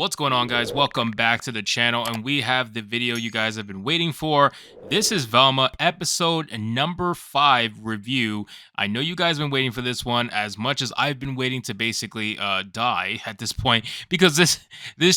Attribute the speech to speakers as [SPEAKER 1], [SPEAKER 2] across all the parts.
[SPEAKER 1] What's going on, guys? Welcome back to the channel, and we have the video you guys have been waiting for. This is Velma episode number 5 review. I know you guys have been waiting for this one as much as I've been waiting to basically die at this point, because this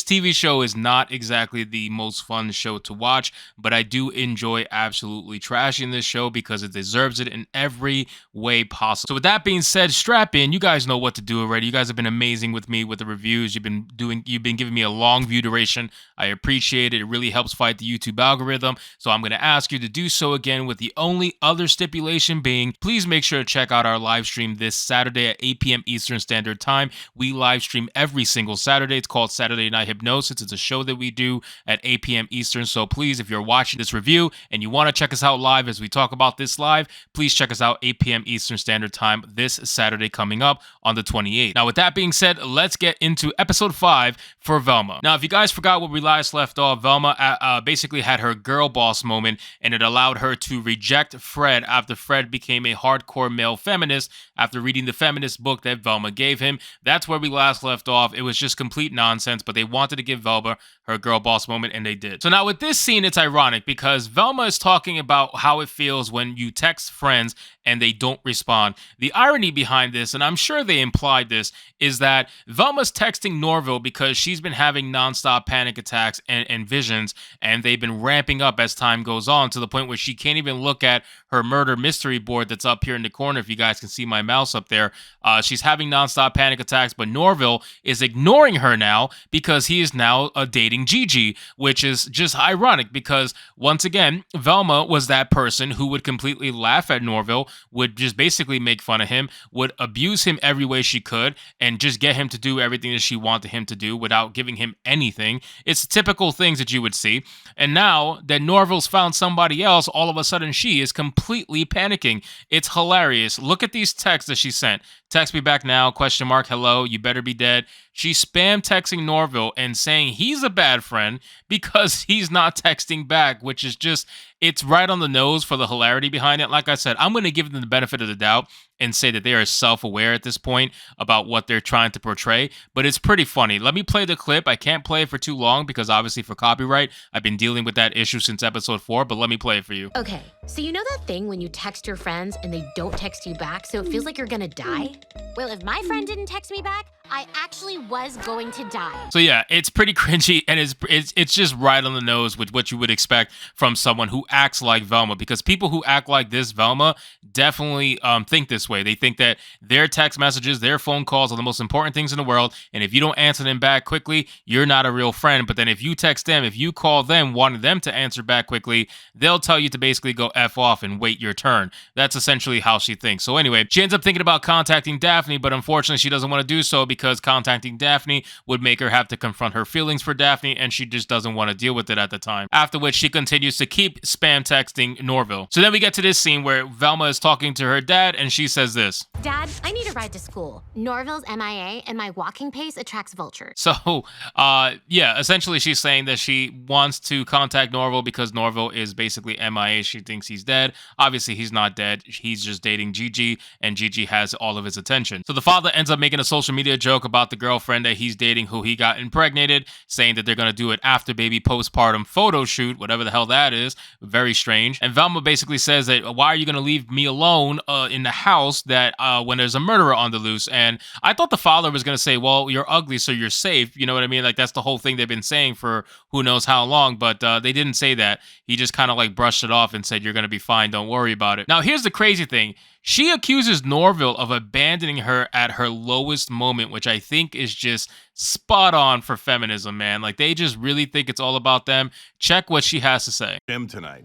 [SPEAKER 1] TV show is not exactly the most fun show to watch, but I do enjoy absolutely trashing this show because it deserves it in every way possible. So with that being said, strap in. You guys know what to do already. You guys have been amazing with me with the reviews. You've been giving me a long view duration. I appreciate it. It really helps fight the YouTube algorithm. So I'm going to ask you to do so again, with the only other stipulation being, please make sure to check out our live stream this Saturday at 8 p.m. Eastern Standard Time. We live stream every single Saturday. It's called Saturday Night Hypnosis. It's a show that we do at 8 p.m. Eastern. So please, if you're watching this review and you want to check us out live as we talk about this live, please check us out 8 p.m. Eastern Standard Time this Saturday coming up on the 28th. Now, with that being said, let's get into episode 5 for Velma. Now, if you guys forgot where we last left off, Velma basically had her girl boss moment, and it allowed her to reject Fred after Fred became a hardcore male feminist after reading the feminist book that Velma gave him. That's where we last left off. It was just complete nonsense, but they wanted to give Velma her girl boss moment, and they did. So now with this scene, it's ironic because Velma is talking about how it feels when you text friends and they don't respond. The irony behind this, and I'm sure they implied this, is that Velma's texting Norville because she's been having nonstop panic attacks and visions, and they've been ramping up as time goes on to the point where she can't even look at her murder mystery board that's up here in the corner. If you guys can see my mouse up there, she's having nonstop panic attacks, but Norville is ignoring her now because he is now dating Gigi, which is just ironic because, once again, Velma was that person who would completely laugh at Norville, would just basically make fun of him, would abuse him every way she could, and just get him to do everything that she wanted him to do without giving him anything. It's typical things that you would see. And now that Norville's found somebody else, all of a sudden she is completely panicking. It's hilarious. Look at these texts that she sent. Text me back now, ? Hello, you better be dead. She's spam texting Norville and saying he's a bad friend because he's not texting back, which is just, it's right on the nose for the hilarity behind it. Like I said, I'm going to give them the benefit of the doubt and say that they are self-aware at this point about what they're trying to portray, but it's pretty funny. Let me play the clip. I can't play it for too long because obviously for copyright, I've been dealing with that issue since episode 4, but let me play it for you.
[SPEAKER 2] Okay, so you know that thing when you text your friends and they don't text you back, so it feels like you're gonna die? Well, if my friend didn't text me back, I actually was going to die.
[SPEAKER 1] So yeah, it's pretty cringy, and it's just right on the nose with what you would expect from someone who acts like Velma, because people who act like this Velma definitely think this way. They think that their text messages, their phone calls are the most important things in the world, and if you don't answer them back quickly, you're not a real friend. But then if you text them, if you call them wanting them to answer back quickly, they'll tell you to basically go F off and wait your turn. That's essentially how she thinks. So anyway, she ends up thinking about contacting Daphne, but unfortunately she doesn't want to do so because contacting Daphne would make her have to confront her feelings for Daphne, and she just doesn't want to deal with it at the time. After which she continues to keep spam texting Norville. So then we get to this scene where Velma is talking to her dad, and she says this.
[SPEAKER 2] Dad, I need a ride to school. Norville's MIA, and my walking pace attracts vultures.
[SPEAKER 1] So, yeah, essentially she's saying that she wants to contact Norville because Norville is basically MIA. She thinks he's dead. Obviously, he's not dead. He's just dating Gigi, and Gigi has all of his attention. So the father ends up making a social media joke about the girlfriend that he's dating who he got impregnated, saying that they're going to do an after baby postpartum photo shoot, whatever the hell that is. Very strange. And Velma basically says that, why are you going to leave me alone in the house that when there's a murderer on the loose? And I thought the father was going to say, well, you're ugly, so you're safe. You know what I mean? Like, that's the whole thing they've been saying for who knows how long, but they didn't say that. He just kind of like brushed it off and said, you're going to be fine. Don't worry about it. Now, here's the crazy thing. She accuses Norville of abandoning her at her lowest moment, which I think is just spot on for feminism, man. Like, they just really think it's all about them. Check what she has to say.
[SPEAKER 3] Tonight.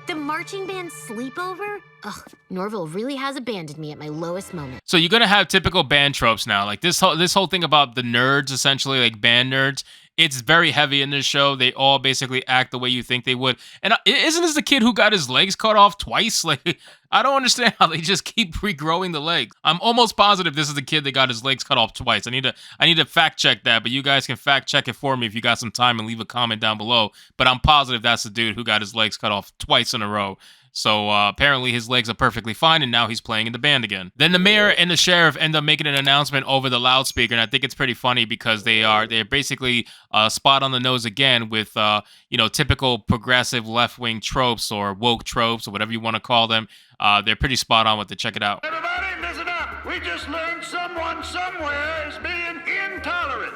[SPEAKER 2] The marching band sleepover? Ugh, Norville really has abandoned me at my lowest moment.
[SPEAKER 1] So you're gonna have typical band tropes now. Like this whole thing about the nerds, essentially, like band nerds. It's very heavy in this show. They all basically act the way you think they would. And isn't this the kid who got his legs cut off twice? Like, I don't understand how they just keep regrowing the legs. I'm almost positive this is the kid that got his legs cut off twice. I need to fact check that, but you guys can fact check it for me if you got some time and leave a comment down below. But I'm positive that's the dude who got his legs cut off twice in a row. So apparently his legs are perfectly fine, and now he's playing in the band again. Then the mayor and the sheriff end up making an announcement over the loudspeaker, and I think it's pretty funny because they're basically spot on the nose again with typical progressive left-wing tropes or woke tropes or whatever you want to call them. They're pretty spot on with it. Check it out.
[SPEAKER 3] Everybody, listen up. We just learned someone somewhere is being intolerant.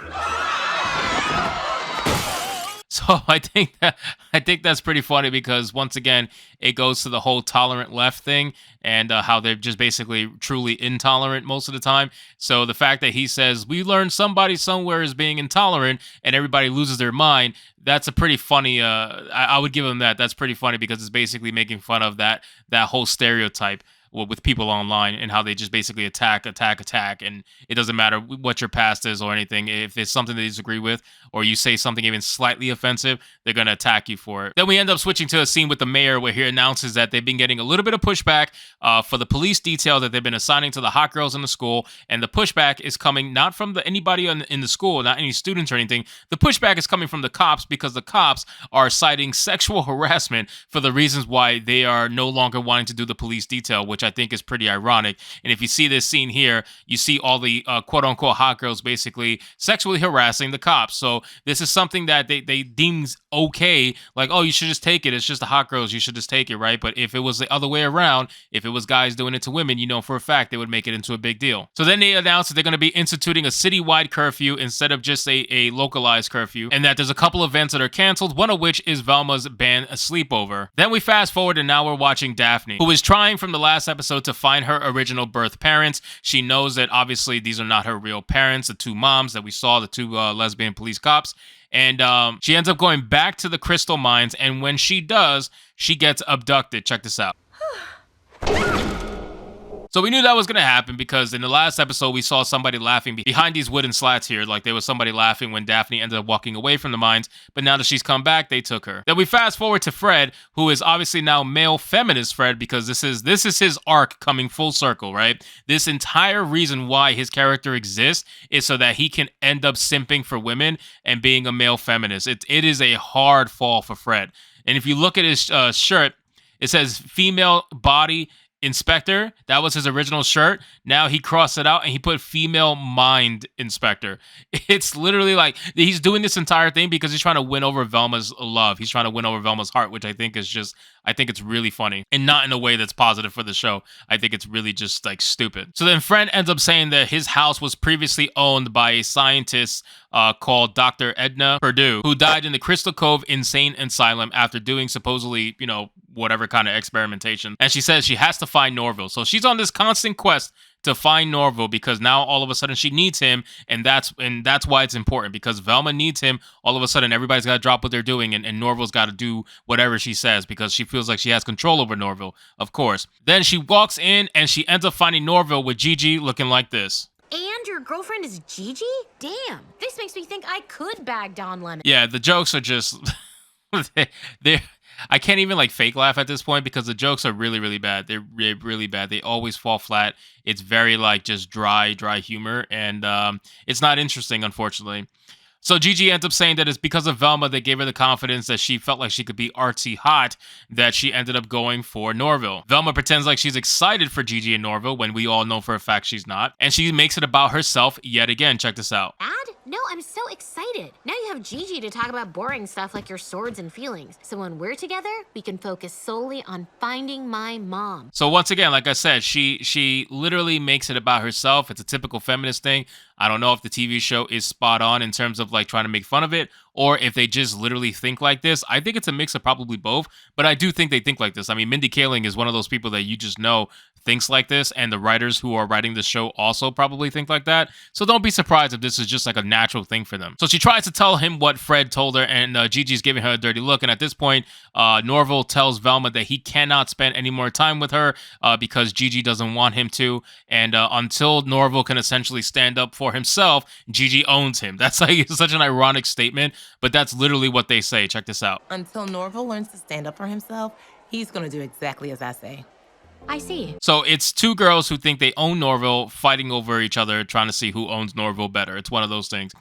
[SPEAKER 1] So I think that's pretty funny because once again it goes to the whole tolerant left thing and how they're just basically truly intolerant most of the time. So the fact that he says we learned somebody somewhere is being intolerant and everybody loses their mind, that's a pretty funny. I would give him that. That's pretty funny because it's basically making fun of that whole stereotype with people online and how they just basically attack, and it doesn't matter what your past is or anything. If it's something they disagree with or you say something even slightly offensive, they're going to attack you for it. Then we end up switching to a scene with the mayor where he announces that they've been getting a little bit of pushback for the police detail that they've been assigning to the hot girls in the school, and the pushback is coming not from anybody in the school, not any students or anything. The pushback is coming from the cops because the cops are citing sexual harassment for the reasons why they are no longer wanting to do the police detail, which I think is pretty ironic. And if you see this scene here, you see all the quote-unquote hot girls basically sexually harassing the cops. So this is something that they deem okay, like, oh, you should just take it. It's just the hot girls. You should just take it, right? But if it was the other way around, if it was guys doing it to women, for a fact they would make it into a big deal. So then they announced that they're going to be instituting a citywide curfew instead of just a localized curfew, and that there's a couple events that are canceled, one of which is Velma's band A Sleepover. Then we fast forward and now we're watching Daphne, who is trying from the last episode to find her original birth parents. She knows that obviously these are not her real parents, the two moms that we saw, the two lesbian police cops. And she ends up going back to the crystal mines, and when she does, she gets abducted. Check this out. So we knew that was going to happen because in the last episode, we saw somebody laughing behind these wooden slats here. Like there was somebody laughing when Daphne ended up walking away from the mines. But now that she's come back, they took her. Then we fast forward to Fred, who is obviously now male feminist Fred, because this is his arc coming full circle, right? This entire reason why his character exists is so that he can end up simping for women and being a male feminist. It is a hard fall for Fred. And if you look at his shirt, it says female body inspector. That was his original shirt. Now he crossed it out and he put female mind inspector. It's literally like he's doing this entire thing because he's trying to win over Velma's love. He's trying to win over Velma's heart, which I think it's really funny and not in a way that's positive for the show. I think it's really just like stupid. So then Fred ends up saying that his house was previously owned by a scientist called Dr. Edna Perdue, who died in the Crystal Cove Insane Asylum after doing supposedly, whatever kind of experimentation. And she says she has to find Norville. So she's on this constant quest to find Norville because now all of a sudden she needs him, and that's why it's important, because Velma needs him. All of a sudden everybody's got to drop what they're doing, and Norville's got to do whatever she says because she feels like she has control over Norville, of course. Then she walks in and she ends up finding Norville with Gigi looking like this.
[SPEAKER 2] And your girlfriend is Gigi? Damn, this makes me think I could bag Don Lemon.
[SPEAKER 1] Yeah, the jokes are just they're I can't even fake laugh at this point because the jokes are really, really bad. They're really bad. They always fall flat. It's very just dry humor, and it's not interesting, unfortunately. So Gigi ends up saying that it's because of Velma that gave her the confidence that she felt like she could be artsy hot that she ended up going for Norville. Velma pretends like she's excited for Gigi and Norville when we all know for a fact she's not. And she makes it about herself yet again. Check this out.
[SPEAKER 2] Dad? No, I'm so excited. Now you have Gigi to talk about boring stuff like your swords and feelings. So when we're together, we can focus solely on finding my mom.
[SPEAKER 1] So once again, like I said, she literally makes it about herself. It's a typical feminist thing. I don't know if the TV show is spot on in terms of trying to make fun of it, or if they just literally think like this. I think it's a mix of probably both, but I do think they think like this. I mean, Mindy Kaling is one of those people that you just know thinks like this, and the writers who are writing the show also probably think like that. So don't be surprised if this is just a natural thing for them. So she tries to tell him what Fred told her, and Gigi's giving her a dirty look. And at this point, Norville tells Velma that he cannot spend any more time with her because Gigi doesn't want him to. And until Norville can essentially stand up for himself, Gigi owns him. That's such an ironic statement, but that's literally what they say. Check this out.
[SPEAKER 4] Until Norville learns to stand up for himself, he's going to do exactly as I say.
[SPEAKER 2] I see.
[SPEAKER 1] So it's two girls who think they own Norville fighting over each other, trying to see who owns Norville better. It's one of those things.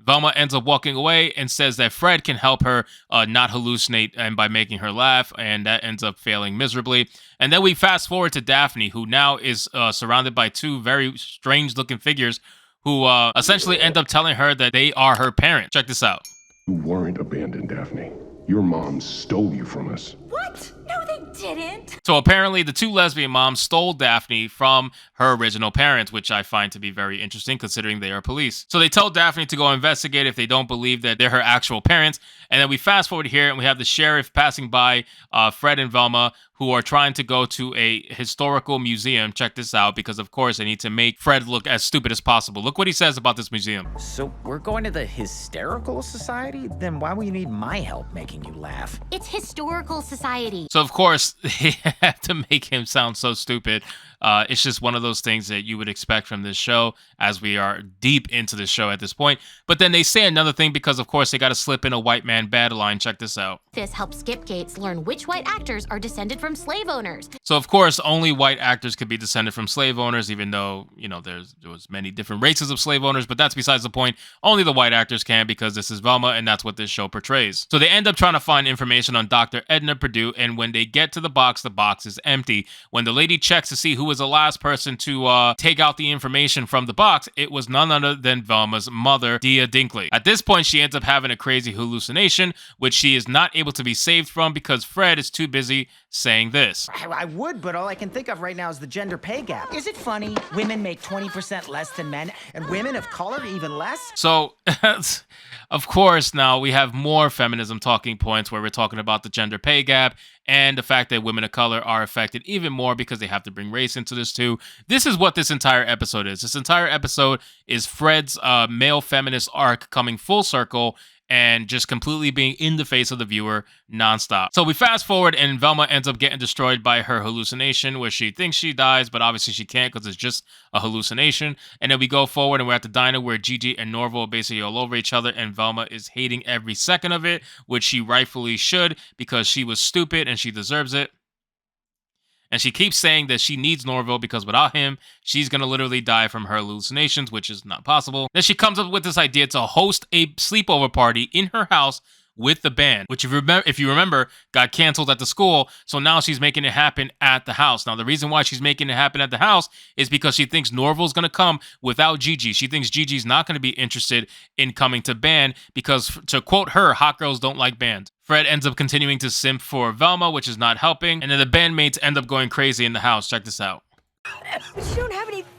[SPEAKER 1] Velma ends up walking away and says that Fred can help her not hallucinate and by making her laugh, and that ends up failing miserably. And then we fast forward to Daphne, who now is surrounded by two very strange looking figures who essentially end up telling her that they are her parents. Check this out.
[SPEAKER 5] You weren't abandoned, Daphne. Your mom stole you from us.
[SPEAKER 6] What? No, they didn't.
[SPEAKER 1] So apparently the two lesbian moms stole Daphne from her original parents, which I find to be very interesting considering they are police. So they tell Daphne to go investigate if they don't believe that they're her actual parents. And then we fast forward here and we have the sheriff passing by Fred and Velma, who are trying to go to a historical museum. Check this out, because of course they need to make Fred look as stupid as possible. Look what he says about this museum.
[SPEAKER 7] So we're going to the Hysterical Society? Then why will you need my help making you laugh?
[SPEAKER 2] It's historical society.
[SPEAKER 1] So of course they have to make him sound so stupid. It's just one of those things that you would expect from this show, as we are deep into the show at this point. But then they say another thing because, of course, they got to slip in a white man bad line. Check this out.
[SPEAKER 2] This helps Skip Gates learn which white actors are descended from slave owners.
[SPEAKER 1] So, of course, only white actors could be descended from slave owners, even though, you know, there was many different races of slave owners. But that's besides the point. Only the white actors can, because this is Velma, and that's what this show portrays. So they end up trying to find information on Dr. Edna Purdue, and when they get to the box is empty. When the lady checks to see who was the last person to take out the information from the box, it was none other than Velma's mother, Dia Dinkley. At this point, she ends up having a crazy hallucination, which she is not able to be saved from because Fred is too busy saying this.
[SPEAKER 7] I would, but all I can think of right now is the gender pay gap. Is it funny? Women make 20% less than men, and women of color even less?
[SPEAKER 1] So, of course, now we have more feminism talking points where we're talking about the gender pay gap and the fact that women of color are affected even more because they have to bring race into this too. This is what this entire episode is. This entire episode is Fred's male feminist arc coming full circle and just completely being in the face of the viewer nonstop. So we fast forward and Velma ends up getting destroyed by her hallucination where she thinks she dies, but obviously she can't because it's just a hallucination. And then we go forward and we're at the diner where Gigi and Norval are basically all over each other, and Velma is hating every second of it, which she rightfully should because she was stupid and she deserves it. And she keeps saying that she needs Norville because without him, she's going to literally die from her hallucinations, which is not possible. Then she comes up with this idea to host a sleepover party in her house with the band, which if you remember, got canceled at the school. So now she's making it happen at the house. Now, the reason why she's making it happen at the house is because she thinks Norval's going to come without Gigi. She thinks Gigi's not going to be interested in coming to band because, to quote her, hot girls don't like band. Fred ends up continuing to simp for Velma, which is not helping. And then the bandmates end up going crazy in the house. Check this out.
[SPEAKER 6] But you don't have any food.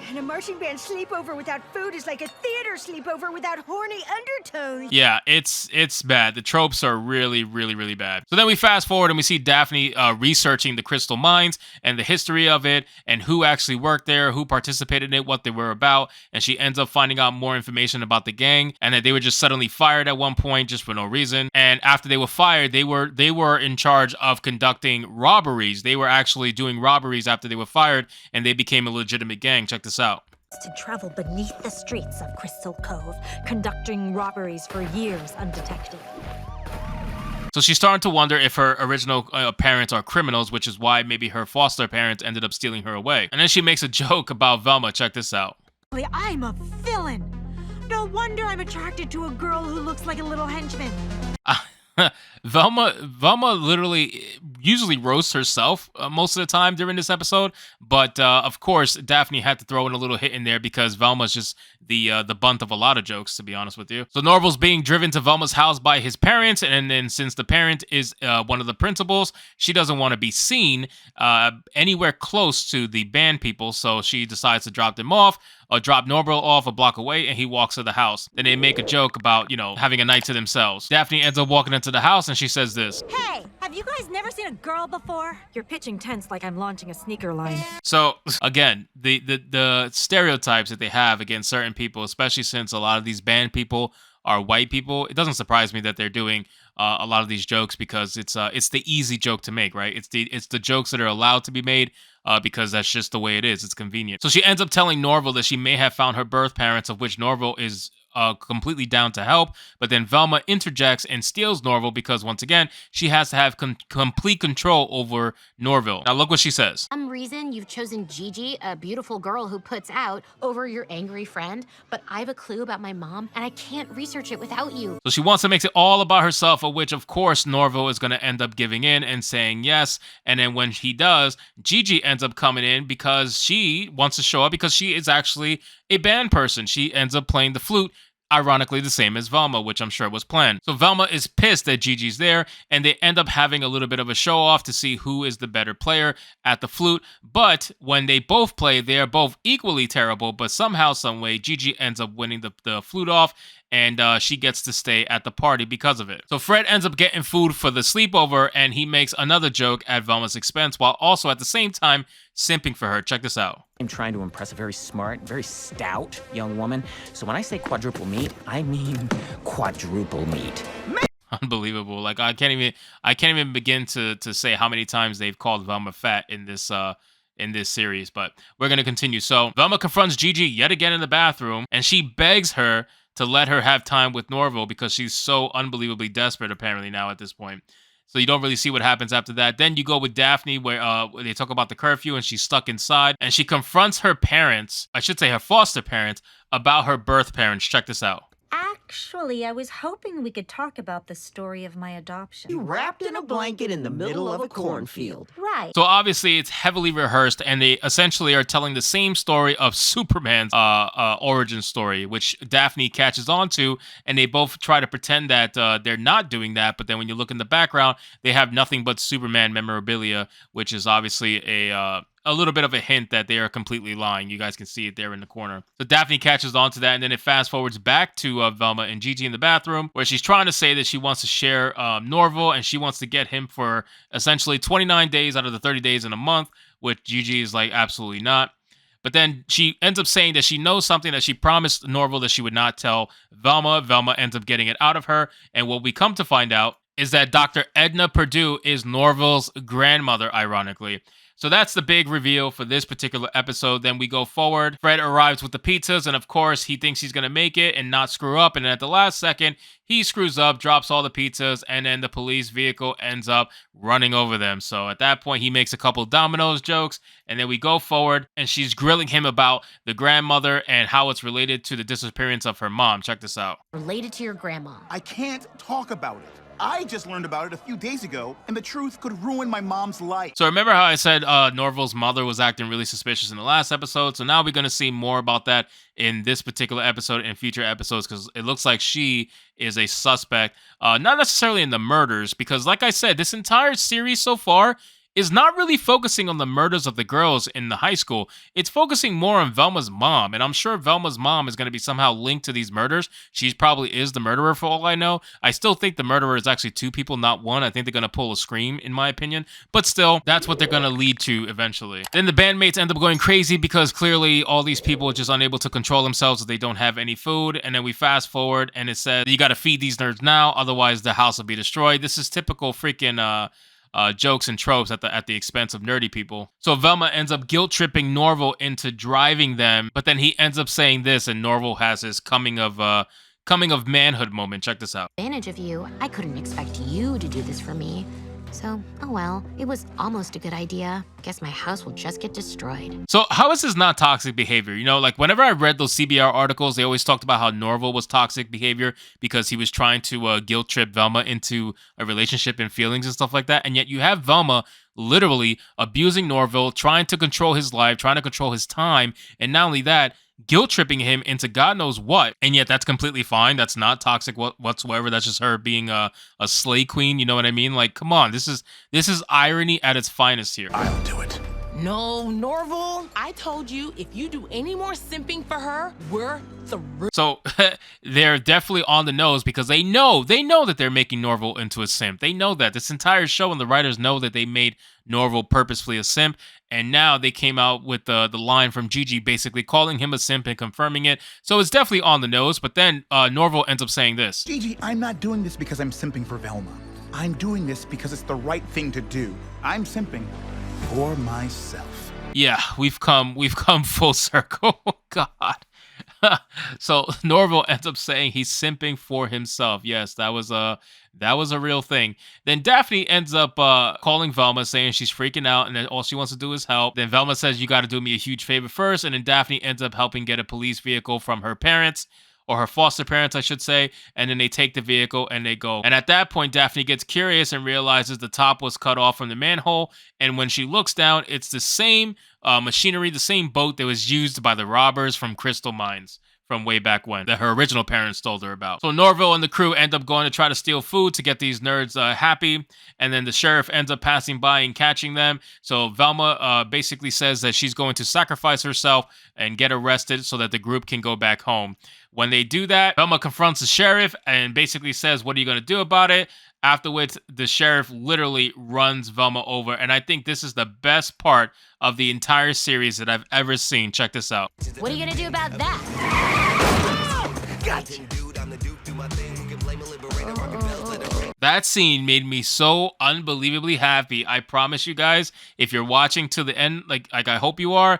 [SPEAKER 6] And a marching band sleepover without food is like a theater sleepover without horny undertones.
[SPEAKER 1] Yeah, it's bad. The tropes are really, really, really bad. So then we fast forward and we see Daphne researching the crystal mines and the history of it and who actually worked there, who participated in it, what they were about. And she ends up finding out more information about the gang and that they were just suddenly fired at one point just for no reason. And after they were fired, they were in charge of conducting robberies. They were actually doing robberies after they were fired, and they became a legitimate gang. Check this out.
[SPEAKER 8] To travel beneath the streets of Crystal Cove, conducting robberies for years undetected.
[SPEAKER 1] So she's starting to wonder if her original parents are criminals, which is why maybe her foster parents ended up stealing her away. And then she makes a joke about Velma. Check this out.
[SPEAKER 6] I'm a villain. No wonder I'm attracted to a girl who looks like a little henchman.
[SPEAKER 1] Velma literally usually roasts herself most of the time during this episode, but of course Daphne had to throw in a little hit in there because Velma's just the bunt of a lot of jokes, to be honest with you. So Norval's being driven to Velma's house by his parents, and then since the parent is one of the principals, she doesn't want to be seen anywhere close to the band people, so she decides to drop them off. Or drop Norval off a block away, and he walks to the house. Then they make a joke about, having a night to themselves. Daphne ends up walking into the house, and she says this.
[SPEAKER 8] Hey, have you guys never seen a girl before? You're pitching tense like I'm launching a sneaker line.
[SPEAKER 1] So, again, the stereotypes that they have against certain people, especially since a lot of these band people are white people, it doesn't surprise me that they're doing a lot of these jokes because it's the easy joke to make, right? It's the jokes that are allowed to be made because that's just the way it is. It's convenient. So she ends up telling Norval that she may have found her birth parents, of which Norval is completely down to help, but then Velma interjects and steals Norval because, once again, she has to have complete control over Norval. Now look what she says.
[SPEAKER 2] For some reason, you've chosen Gigi, a beautiful girl who puts out, over your angry friend, but I have a clue about my mom, and I can't research it without you.
[SPEAKER 1] So she wants to make it all about herself, of which, of course, Norval is going to end up giving in and saying yes, and then when he does, Gigi ends up coming in because she wants to show up because she is actually a band person. She ends up playing the flute, ironically the same as Velma, which I'm sure was planned. So Velma is pissed that Gigi's there, and they end up having a little bit of a show off to see who is the better player at the flute. But when they both play, they are both equally terrible, but somehow, some way, Gigi ends up winning the flute off, and she gets to stay at the party because of it. So Fred ends up getting food for the sleepover, and he makes another joke at Velma's expense, while also at the same time simping for her. Check this out.
[SPEAKER 7] I'm trying to impress a very smart, very stout young woman. So when I say quadruple meat, I mean quadruple meat.
[SPEAKER 1] Unbelievable. Like I can't even begin to say how many times they've called Velma fat in this series, but we're gonna continue. So Velma confronts Gigi yet again in the bathroom, and she begs her to let her have time with Norval because she's so unbelievably desperate apparently now at this point. So you don't really see what happens after that. Then you go with Daphne where they talk about the curfew and she's stuck inside, and she confronts her parents, I should say her foster parents, about her birth parents. Check this out.
[SPEAKER 8] Actually, I was hoping we could talk about the story of my adoption.
[SPEAKER 9] You wrapped in a blanket in the middle of a cornfield.
[SPEAKER 8] Right.
[SPEAKER 1] So obviously it's heavily rehearsed, and they essentially are telling the same story of Superman's origin story, which Daphne catches on to, and they both try to pretend that they're not doing that, but then when you look in the background, they have nothing but Superman memorabilia, which is obviously a little bit of a hint that they are completely lying. You guys can see it there in the corner. So Daphne catches on to that, and then it fast forwards back to Velma and Gigi in the bathroom, where she's trying to say that she wants to share Norval, and she wants to get him for essentially 29 days out of the 30 days in a month, which Gigi is like, absolutely not. But then she ends up saying that she knows something that she promised Norval that she would not tell Velma. Velma ends up getting it out of her, and what we come to find out is that Dr. Edna Purdue is Norval's grandmother, ironically. So that's the big reveal for this particular episode. Then we go forward. Fred arrives with the pizzas, and of course, he thinks he's going to make it and not screw up. And then at the last second, he screws up, drops all the pizzas, and then the police vehicle ends up running over them. So at that point, he makes a couple Domino's jokes, and then we go forward, and she's grilling him about the grandmother and how it's related to the disappearance of her mom. Check this out.
[SPEAKER 2] Related to your grandma.
[SPEAKER 10] I can't talk about it. I just learned about it a few days ago, and the truth could ruin my mom's life.
[SPEAKER 1] So remember how I said Norval's mother was acting really suspicious in the last episode? So now we're going to see more about that in this particular episode and future episodes, because it looks like she is a suspect, not necessarily in the murders, because like I said, this entire series so far is not really focusing on the murders of the girls in the high school. It's focusing more on Velma's mom, and I'm sure Velma's mom is going to be somehow linked to these murders. She probably is the murderer for all I know. I still think the murderer is actually two people, not one. I think they're going to pull a Scream, in my opinion. But still, that's what they're going to lead to eventually. Then the bandmates end up going crazy because clearly all these people are just unable to control themselves if they don't have any food. And then we fast forward, and it says, you got to feed these nerds now, otherwise the house will be destroyed. This is typical freaking jokes and tropes at the expense of nerdy people. So Velma ends up guilt tripping Norval into driving them, but then he ends up saying this, and Norval has his coming of manhood moment. Check this out.
[SPEAKER 2] Advantage of you. I couldn't expect you to do this for me. So, oh well, it was almost a good idea. Guess my house will just get destroyed.
[SPEAKER 1] So how is this not toxic behavior? You know, like whenever I read those CBR articles, they always talked about how Norval was toxic behavior because he was trying to guilt trip Velma into a relationship and feelings and stuff like that. And yet you have Velma literally abusing Norval, trying to control his life, trying to control his time. And not only that, guilt tripping him into God knows what, and yet that's completely fine. That's not toxic whatsoever. That's just her being a slay queen. You know what I mean? Like, come on, this is irony at its finest here.
[SPEAKER 10] I'll do it.
[SPEAKER 9] No, Norval, I told you if you do any more simping for her, we're through.
[SPEAKER 1] So they're definitely on the nose because they know that they're making Norval into a simp. They know that this entire show, and the writers know that they made Norval purposefully a simp. And now they came out with the line from Gigi basically calling him a simp and confirming it. So it's definitely on the nose. But then Norval ends up saying this.
[SPEAKER 10] Gigi, I'm not doing this because I'm simping for Velma. I'm doing this because it's the right thing to do. I'm simping for myself.
[SPEAKER 1] Yeah, we've come full circle. God. So Norval ends up saying he's simping for himself. Yes, that was a real thing. Then Daphne ends up calling Velma, saying she's freaking out and that all she wants to do is help. Then Velma says, you got to do me a huge favor first. And then Daphne ends up helping get a police vehicle from her parents, or her foster parents, I should say, and then they take the vehicle and they go. And at that point, Daphne gets curious and realizes the top was cut off from the manhole, and when she looks down, it's the same machinery, the same boat that was used by the robbers from Crystal Mines from way back when, that her original parents told her about. So Norville and the crew end up going to try to steal food to get these nerds happy, and then the sheriff ends up passing by and catching them. So Velma basically says that she's going to sacrifice herself and get arrested so that the group can go back home. When they do that, Velma confronts the sheriff and basically says, what are you going to do about it? After which, the sheriff literally runs Velma over. And I think this is the best part of the entire series that I've ever seen. Check this out.
[SPEAKER 2] What are you gonna do about that?
[SPEAKER 3] Gotcha.
[SPEAKER 1] That scene made me so unbelievably happy. I promise you guys, if you're watching to the end, like I hope you are,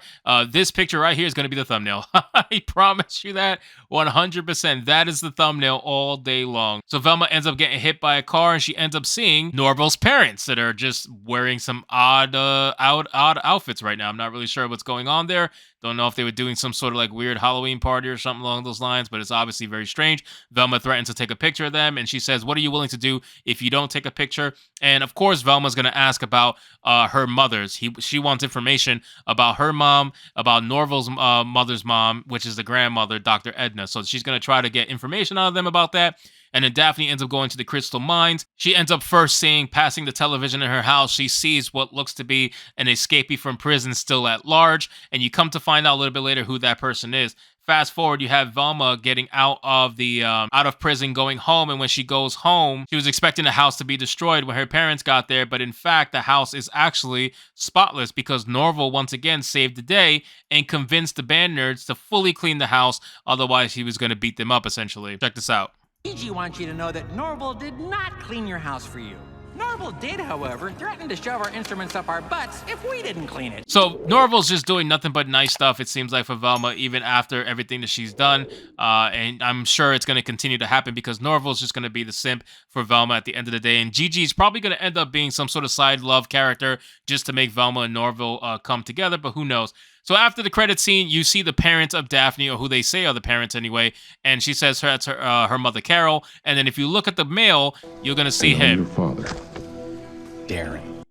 [SPEAKER 1] this picture right here is going to be the thumbnail. I promise you that 100%. That is the thumbnail all day long. So Velma ends up getting hit by a car, and she ends up seeing Norval's parents that are just wearing some odd outfits right now. I'm not really sure what's going on there. Don't know if they were doing some sort of like weird Halloween party or something along those lines, but it's obviously very strange. Velma threatens to take a picture of them, and she says, what are you willing to do if you don't take a picture? And of course, Velma's going to ask about her mother's. She wants information about her mom, about Norval's mother's mom, which is the grandmother, Dr. Edna. So she's going to try to get information out of them about that. And then Daphne ends up going to the Crystal Mines. She ends up first passing the television in her house. She sees what looks to be an escapee from prison still at large. And you come to find out a little bit later who that person is. Fast forward, you have Velma getting out of prison, going home. And when she goes home, she was expecting the house to be destroyed when her parents got there. But in fact, the house is actually spotless because Norval once again saved the day and convinced the band nerds to fully clean the house. Otherwise, he was going to beat them up, essentially. Check this out.
[SPEAKER 11] Gigi wants you to know that Norval did not clean your house for you. Norval did, however, threaten to shove our instruments up our butts if we didn't clean it.
[SPEAKER 1] So Norval's just doing nothing but nice stuff, it seems like, for Velma, even after everything that she's done. And I'm sure it's going to continue to happen because Norval's just going to be the simp for Velma at the end of the day. And Gigi's probably going to end up being some sort of side love character just to make Velma and Norval come together, but who knows? So after the credit scene, you see the parents of Daphne, or who they say are the parents anyway, and she says that's her mother, Carol. And then if you look at the mail, you're going to see him.
[SPEAKER 5] Your father.
[SPEAKER 11] Darren.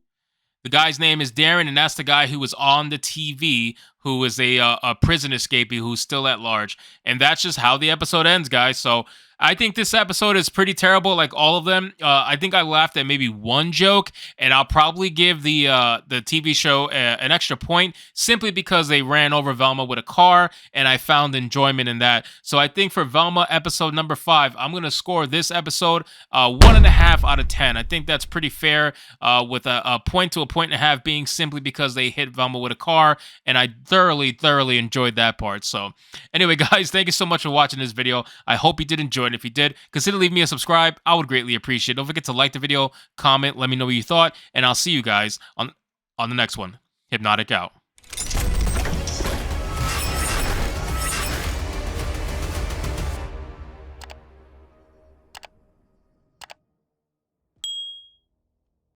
[SPEAKER 1] The guy's name is Darren, and that's the guy who was on the TV, who is a prison escapee who's still at large. And that's just how the episode ends, guys. So I think this episode is pretty terrible, like all of them. I think I laughed at maybe one joke, and I'll probably give the TV show an extra point simply because they ran over Velma with a car, and I found enjoyment in that. So I think for Velma episode number 5, I'm going to score this episode 1.5 out of 10. I think that's pretty fair, with a point to a point and a half being simply because they hit Velma with a car, and I thoroughly enjoyed that part. So anyway, guys, thank you so much for watching this video. I hope you did enjoy it. If you did, consider leaving me a subscribe. I would greatly appreciate it. Don't forget to like the video, comment, let me know what you thought, and I'll see you guys on the next one. Hypnotic out.